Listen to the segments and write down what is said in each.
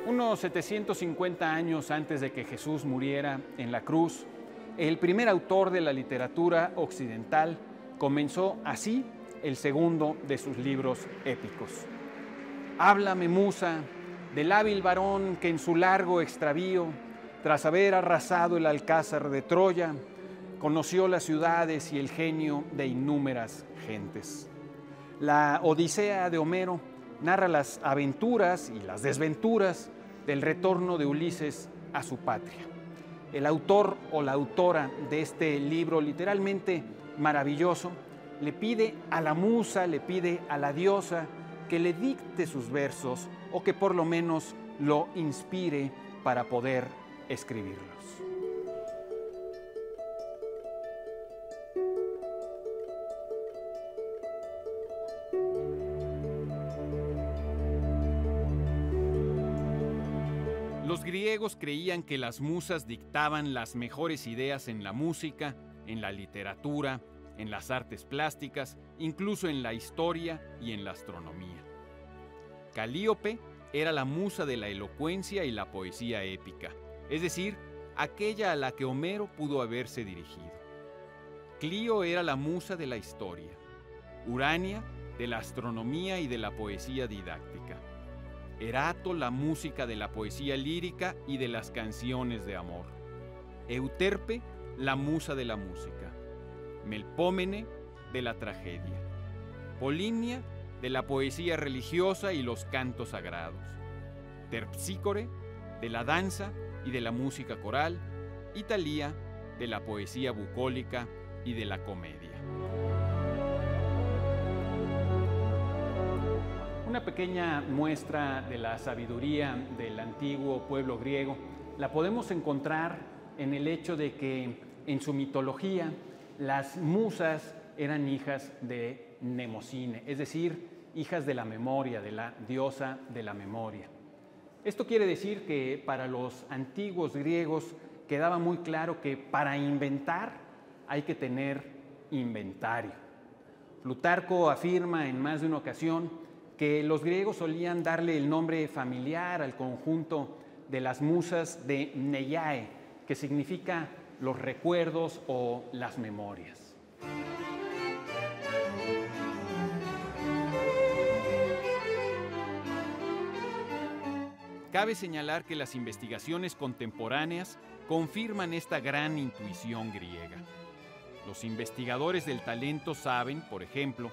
Unos 750 años antes de que Jesús muriera en la cruz, el primer autor de la literatura occidental comenzó así el segundo de sus libros épicos. Háblame, musa, del hábil varón que en su largo extravío, tras haber arrasado el alcázar de Troya, conoció las ciudades y el genio de innúmeras gentes. La Odisea de Homero narra las aventuras y las desventuras del retorno de Ulises a su patria. El autor o la autora de este libro literalmente maravilloso le pide a la musa, le pide a la diosa que le dicte sus versos o que por lo menos lo inspire para poder escribirlos. Los griegos creían que las musas dictaban las mejores ideas en la música, en la literatura, en las artes plásticas, incluso en la historia y en la astronomía. Calíope era la musa de la elocuencia y la poesía épica, es decir, aquella a la que Homero pudo haberse dirigido. Clío era la musa de la historia, Urania de la astronomía y de la poesía didáctica. Erato la música de la poesía lírica y de las canciones de amor. Euterpe la musa de la música. Melpómene de la tragedia. Polinia de la poesía religiosa y los cantos sagrados. Terpsícore de la danza y de la música coral. Y Talía de la poesía bucólica y de la comedia. Una pequeña muestra de la sabiduría del antiguo pueblo griego la podemos encontrar en el hecho de que en su mitología las musas eran hijas de Mnemosine, es decir, hijas de la memoria, de la diosa de la memoria. Esto quiere decir que para los antiguos griegos quedaba muy claro que para inventar hay que tener inventario. Plutarco afirma en más de una ocasión que los griegos solían darle el nombre familiar al conjunto de las musas de Mneiae, que significa los recuerdos o las memorias. Cabe señalar que las investigaciones contemporáneas confirman esta gran intuición griega. Los investigadores del talento saben, por ejemplo,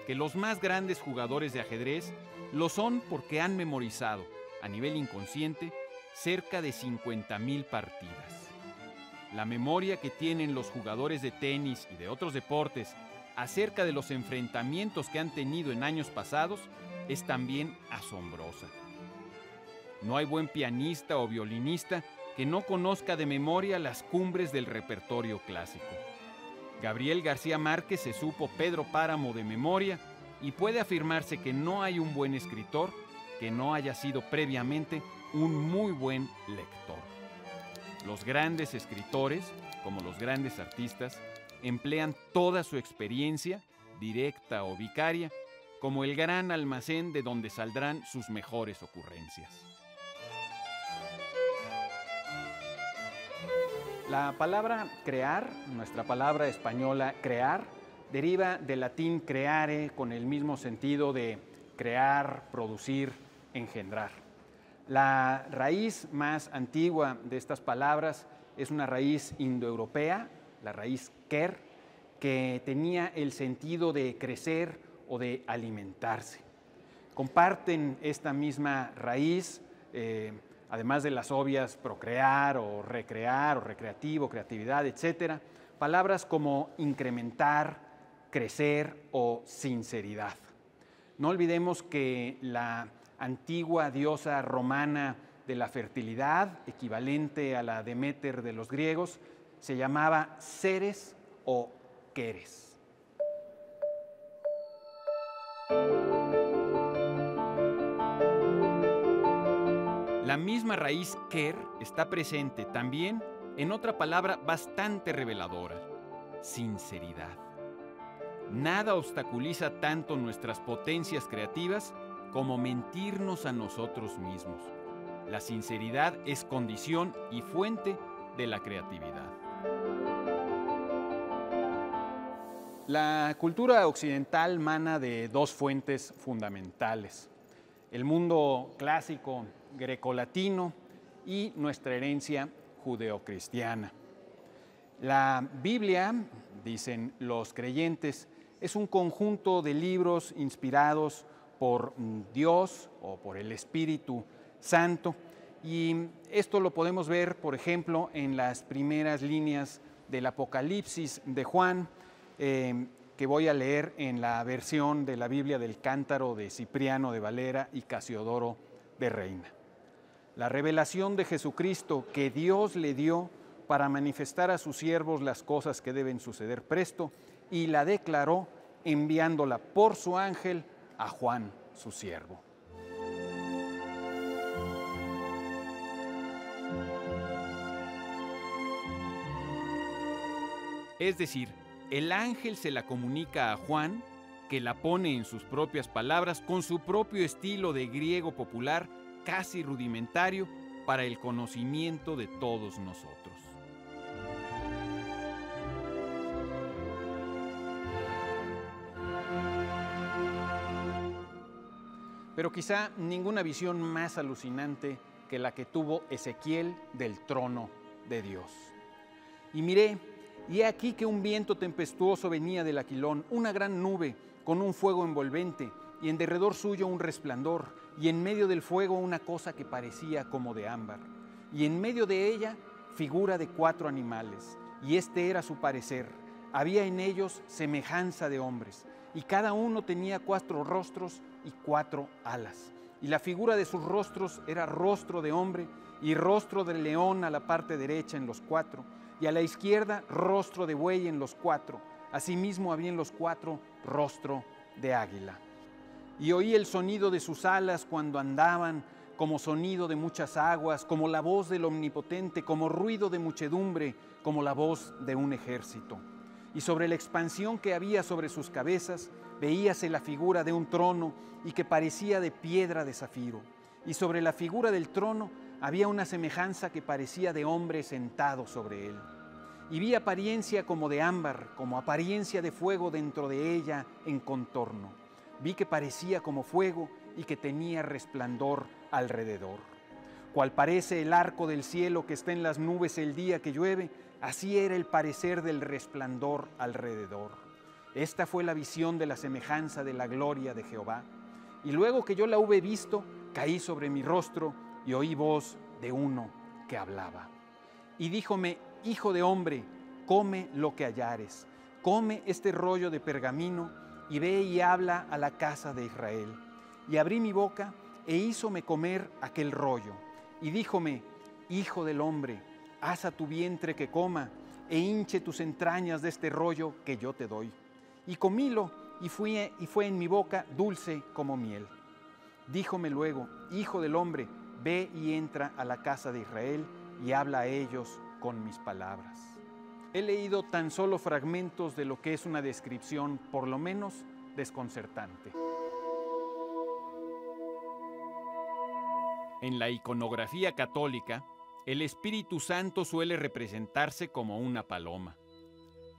que los más grandes jugadores de ajedrez lo son porque han memorizado, a nivel inconsciente, cerca de 50,000 partidas. La memoria que tienen los jugadores de tenis y de otros deportes acerca de los enfrentamientos que han tenido en años pasados es también asombrosa. No hay buen pianista o violinista que no conozca de memoria las cumbres del repertorio clásico. Gabriel García Márquez se supo Pedro Páramo de memoria y puede afirmarse que no hay un buen escritor que no haya sido previamente un muy buen lector. Los grandes escritores, como los grandes artistas, emplean toda su experiencia, directa o vicaria, como el gran almacén de donde saldrán sus mejores ocurrencias. La palabra crear, nuestra palabra española crear, deriva del latín creare con el mismo sentido de crear, producir, engendrar. La raíz más antigua de estas palabras es una raíz indoeuropea, la raíz ker, que tenía el sentido de crecer o de alimentarse. Comparten esta misma raíz, además de las obvias procrear o recreativo, creatividad, etc., palabras como incrementar, crecer o sinceridad. No olvidemos que la antigua diosa romana de la fertilidad, equivalente a la Deméter de los griegos, se llamaba Ceres o Queres. La misma raíz ker está presente también en otra palabra bastante reveladora: sinceridad. Nada obstaculiza tanto nuestras potencias creativas como mentirnos a nosotros mismos. La sinceridad es condición y fuente de la creatividad. La cultura occidental mana de dos fuentes fundamentales: el mundo clásico grecolatino y nuestra herencia judeocristiana. La Biblia, dicen los creyentes, es un conjunto de libros inspirados por Dios o por el Espíritu Santo, y esto lo podemos ver, por ejemplo, en las primeras líneas del Apocalipsis de Juan, que voy a leer en la versión de la Biblia del Cántaro de Cipriano de Valera y Casiodoro de Reina. La revelación de Jesucristo que Dios le dio para manifestar a sus siervos las cosas que deben suceder presto, y la declaró enviándola por su ángel a Juan, su siervo. Es decir, el ángel se la comunica a Juan, que la pone en sus propias palabras con su propio estilo de griego popular, casi rudimentario, para el conocimiento de todos nosotros. Pero quizá ninguna visión más alucinante que la que tuvo Ezequiel del trono de Dios. Y miré, y he aquí que un viento tempestuoso venía del Aquilón, una gran nube con un fuego envolvente, y en derredor suyo un resplandor, y en medio del fuego una cosa que parecía como de ámbar, y en medio de ella figura de 4 animales, y este era su parecer. Había en ellos semejanza de hombres, y cada uno tenía 4 rostros y 4 alas, y la figura de sus rostros era rostro de hombre y rostro de león a la parte derecha en los 4, y a la izquierda rostro de buey en los 4. Asimismo había en los 4 rostro de águila. Y oí el sonido de sus alas cuando andaban, como sonido de muchas aguas, como la voz del Omnipotente, como ruido de muchedumbre, como la voz de un ejército. Y sobre la expansión que había sobre sus cabezas, veíase la figura de un trono y que parecía de piedra de zafiro. Y sobre la figura del trono había una semejanza que parecía de hombre sentado sobre él. Y vi apariencia como de ámbar, como apariencia de fuego dentro de ella en contorno. Vi que parecía como fuego y que tenía resplandor alrededor. Cual parece el arco del cielo que está en las nubes el día que llueve, así era el parecer del resplandor alrededor. Esta fue la visión de la semejanza de la gloria de Jehová. Y luego que yo la hube visto, caí sobre mi rostro y oí voz de uno que hablaba. Y díjome: hijo de hombre, come lo que hallares, come este rollo de pergamino y ve y habla a la casa de Israel. Y abrí mi boca e hízome comer aquel rollo. Y díjome: hijo del hombre, haz a tu vientre que coma, e hinche tus entrañas de este rollo que yo te doy. Y comílo, y fue en mi boca dulce como miel. Díjome luego: hijo del hombre, ve y entra a la casa de Israel, y habla a ellos con mis palabras. He leído tan solo fragmentos de lo que es una descripción, por lo menos, desconcertante. En la iconografía católica, el Espíritu Santo suele representarse como una paloma,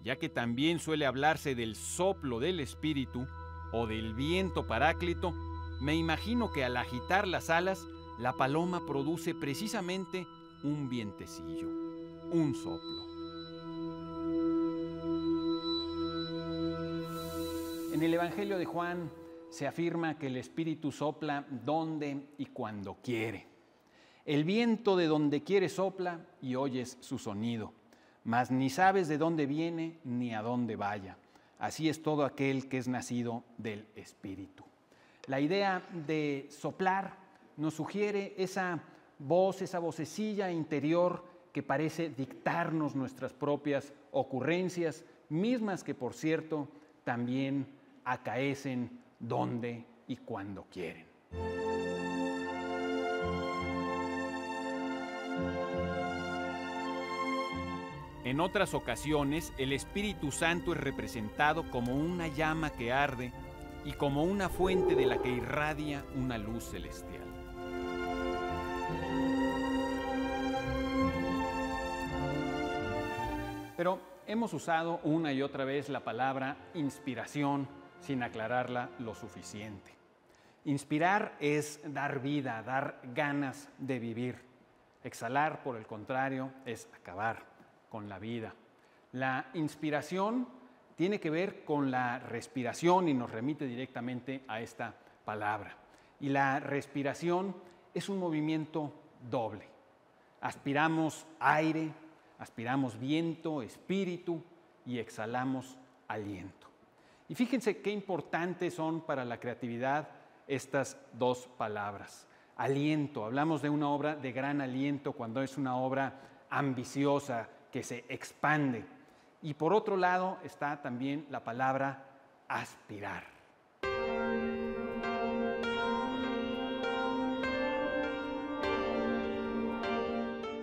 ya que también suele hablarse del soplo del Espíritu o del viento paráclito. Me imagino que al agitar las alas, la paloma produce precisamente un vientecillo, un soplo. En el Evangelio de Juan se afirma que el Espíritu sopla donde y cuando quiere. El viento de donde quiere sopla y oyes su sonido, mas ni sabes de dónde viene ni a dónde vaya. Así es todo aquel que es nacido del Espíritu. La idea de soplar nos sugiere esa voz, esa vocecilla interior que parece dictarnos nuestras propias ocurrencias, mismas que, por cierto, también acaecen donde y cuando quieren. En otras ocasiones, el Espíritu Santo es representado como una llama que arde y como una fuente de la que irradia una luz celestial. Pero hemos usado una y otra vez la palabra inspiración sin aclararla lo suficiente. Inspirar es dar vida, dar ganas de vivir. Exhalar, por el contrario, es acabar con la vida. La inspiración tiene que ver con la respiración y nos remite directamente a esta palabra. Y la respiración es un movimiento doble. Aspiramos aire, aspiramos viento, espíritu y exhalamos aliento. Y fíjense qué importantes son para la creatividad estas dos palabras. Aliento, hablamos de una obra de gran aliento cuando es una obra ambiciosa que se expande. Y por otro lado está también la palabra aspirar.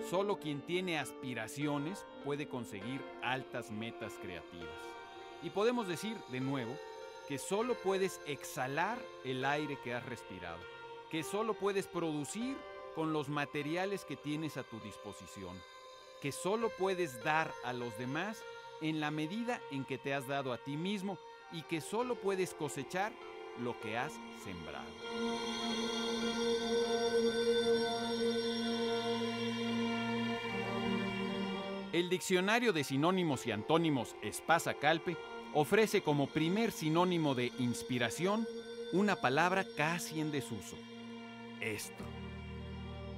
Solo quien tiene aspiraciones puede conseguir altas metas creativas. Y podemos decir, de nuevo, que solo puedes exhalar el aire que has respirado, que solo puedes producir con los materiales que tienes a tu disposición, que solo puedes dar a los demás en la medida en que te has dado a ti mismo y que solo puedes cosechar lo que has sembrado. El diccionario de sinónimos y antónimos Espasa Calpe ofrece como primer sinónimo de inspiración una palabra casi en desuso: estro.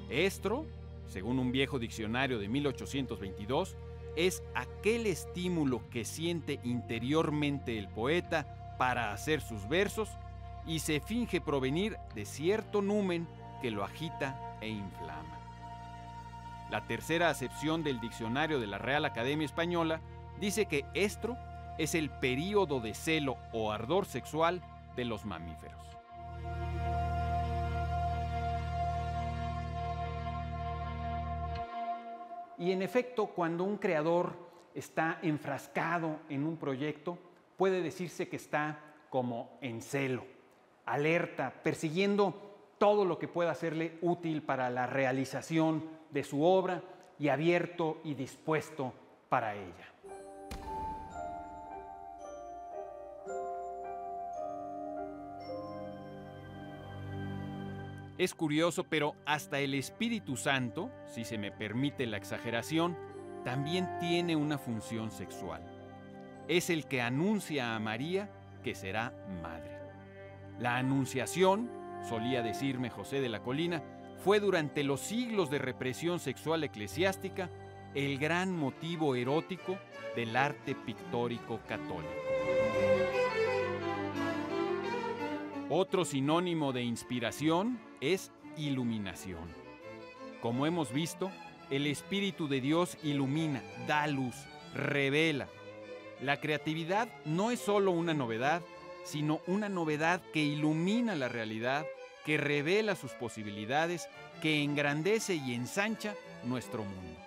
Estro, según un viejo diccionario de 1822, es aquel estímulo que siente interiormente el poeta para hacer sus versos y se finge provenir de cierto numen que lo agita e inflama. La tercera acepción del diccionario de la Real Academia Española dice que estro es el período de celo o ardor sexual de los mamíferos. Y en efecto, cuando un creador está enfrascado en un proyecto, puede decirse que está como en celo, alerta, persiguiendo todo lo que pueda serle útil para la realización de su obra y abierto y dispuesto para ella. Es curioso, pero hasta el Espíritu Santo, si se me permite la exageración, también tiene una función sexual. Es el que anuncia a María que será madre. La anunciación, solía decirme José de la Colina, fue durante los siglos de represión sexual eclesiástica el gran motivo erótico del arte pictórico católico. Otro sinónimo de inspiración es iluminación. Como hemos visto, el Espíritu de Dios ilumina, da luz, revela. La creatividad no es solo una novedad, sino una novedad que ilumina la realidad, que revela sus posibilidades, que engrandece y ensancha nuestro mundo.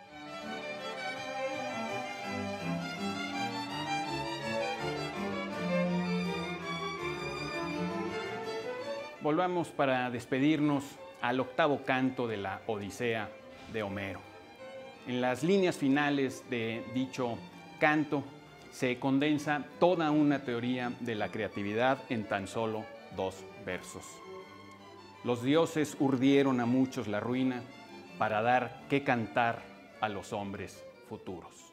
Volvamos para despedirnos al octavo canto de la Odisea de Homero. En las líneas finales de dicho canto se condensa toda una teoría de la creatividad en tan solo 2 versos. Los dioses urdieron a muchos la ruina para dar qué cantar a los hombres futuros.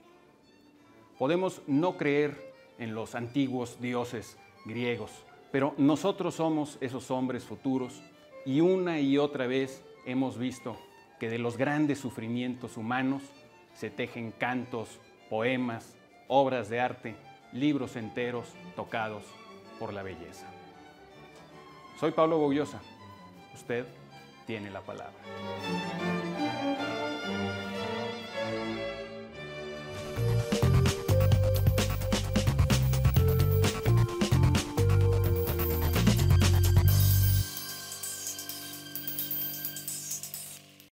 Podemos no creer en los antiguos dioses griegos, pero nosotros somos esos hombres futuros y una y otra vez hemos visto que de los grandes sufrimientos humanos se tejen cantos, poemas, obras de arte, libros enteros tocados por la belleza. Soy Pablo Bogliosa. Usted tiene la palabra.